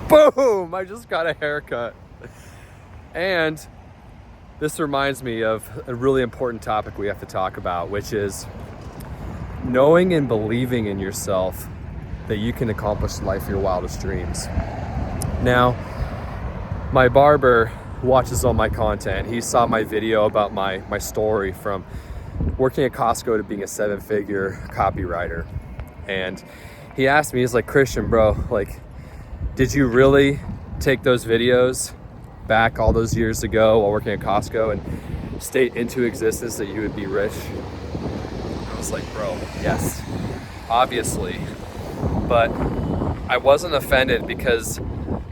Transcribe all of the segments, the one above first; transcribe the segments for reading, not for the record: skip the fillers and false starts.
Boom! I just got a haircut. And this reminds me of a really important topic we have to talk about, which is knowing and believing in yourself that you can accomplish the life of your wildest dreams. Now, my barber watches all my content. He saw my video about my story from working at Costco to being a 7-figure copywriter. And he asked me, he's like, Christian, bro, like, did you really take those videos back all those years ago while working at Costco and state into existence that you would be rich? I was like, bro, yes, obviously. But I wasn't offended because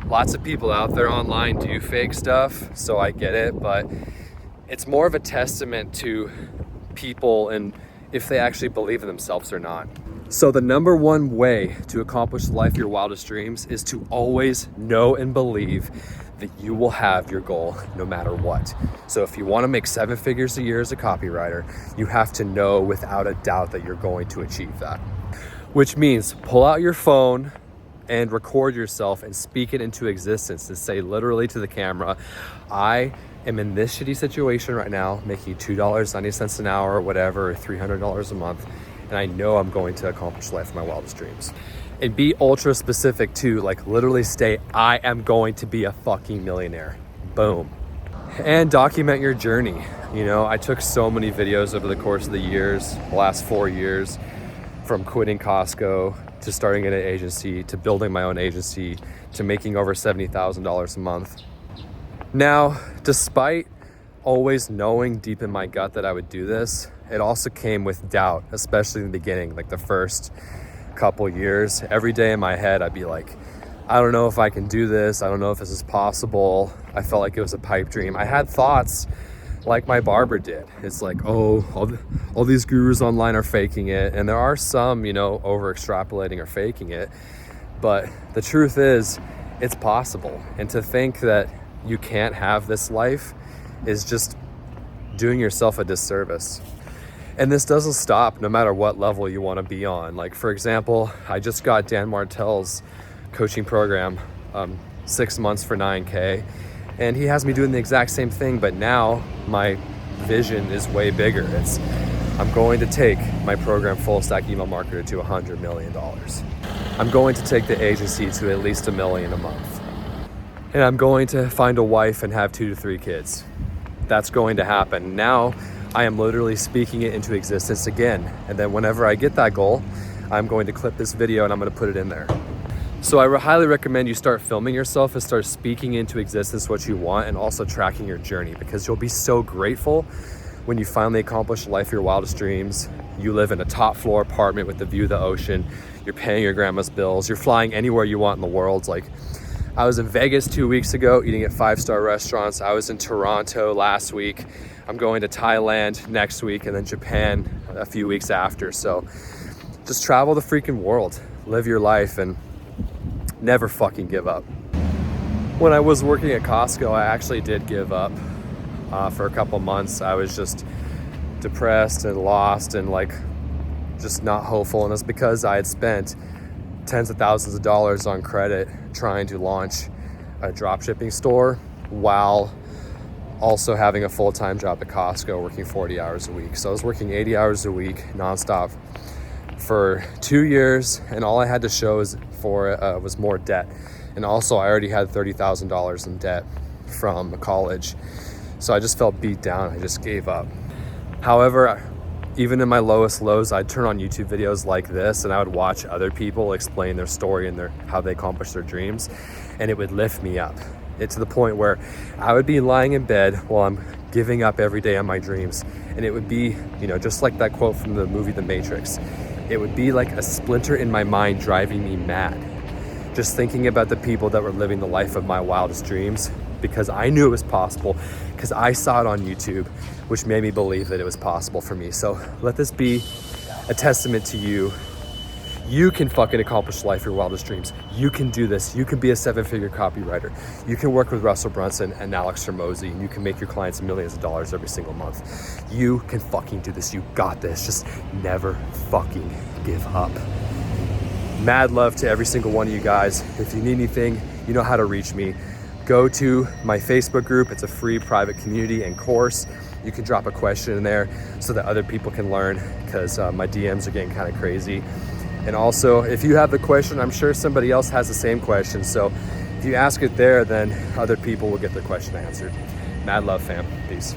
lots of people out there online do fake stuff, so I get it, but it's more of a testament to people and if they actually believe in themselves or not. So the number one way to accomplish the life of your wildest dreams is to always know and believe that you will have your goal no matter what. So if you want to make 7 figures a year as a copywriter, you have to know without a doubt that you're going to achieve that. Which means pull out your phone and record yourself and speak it into existence and say literally to the camera, I am in this shitty situation right now, making $2.90 an hour or whatever, or $300 a month, and I know I'm going to accomplish the life of my wildest dreams. And be ultra specific too, like literally state, I am going to be a fucking millionaire. Boom. And document your journey. You know, I took so many videos over the course of the years, the last 4 years, from quitting Costco to starting an agency, to building my own agency, to making over $70,000 a month. Now, despite always knowing deep in my gut that I would do this, it also came with doubt, especially in the beginning, like the first couple years. Every day in my head, I'd be like, I don't know if I can do this. I don't know if this is possible. I felt like it was a pipe dream. I had thoughts like my barber did. It's like, oh, all these gurus online are faking it. And there are some, you know, over extrapolating or faking it. But the truth is, it's possible. And to think that you can't have this life is just doing yourself a disservice. And this doesn't stop no matter what level you want to be on. Like, for example, I just got Dan Martell's coaching program, 6 months for $9K. And he has me doing the exact same thing, but now my vision is way bigger. I'm going to take my program Full Stack Email Marketer to $100 million. I'm going to take the agency to at least $1 million a month. And I'm going to find a wife and have 2 to 3 kids. That's going to happen. Now I am literally speaking it into existence again. And then whenever I get that goal, I'm going to clip this video and I'm going to put it in there. So I highly recommend you start filming yourself and start speaking into existence what you want, and also tracking your journey, because you'll be so grateful when you finally accomplish the life of your wildest dreams. You live in a top floor apartment with the view of the ocean. You're paying your grandma's bills. You're flying anywhere you want in the world. Like, I was in Vegas 2 weeks ago eating at 5-star restaurants. I was in Toronto last week. I'm going to Thailand next week, and then Japan a few weeks after. So just travel the freaking world, live your life, and never fucking give up. When I was working at Costco, I actually did give up for a couple months. I was just depressed and lost and like just not hopeful. And it's because I had spent tens of thousands of dollars on credit trying to launch a dropshipping store while also having a full-time job at Costco, working 40 hours a week. So I was working 80 hours a week nonstop for 2 years, and all I had to show was more debt. And also I already had $30,000 in debt from college. So I just felt beat down. I just gave up. However, even in my lowest lows, I'd turn on YouTube videos like this and I would watch other people explain their story and how they accomplished their dreams, and it would lift me up. It's to the point where I would be lying in bed while I'm giving up every day on my dreams, and it would be, you know, just like that quote from the movie The Matrix. It would be like a splinter in my mind driving me mad, just thinking about the people that were living the life of my wildest dreams, because I knew it was possible, because I saw it on YouTube, which made me believe that it was possible for me. So let this be a testament to you. You can fucking accomplish life, your wildest dreams. You can do this. You can be a 7-figure copywriter. You can work with Russell Brunson and Alex Hormozy, and you can make your clients millions of dollars every single month. You can fucking do this. You got this. Just never fucking give up. Mad love to every single one of you guys. If you need anything, you know how to reach me. Go to my Facebook group. It's a free private community and course. You can drop a question in there so that other people can learn, because my DMs are getting kind of crazy. And also, if you have the question, I'm sure somebody else has the same question. So if you ask it there, then other people will get their question answered. Mad love, fam. Peace.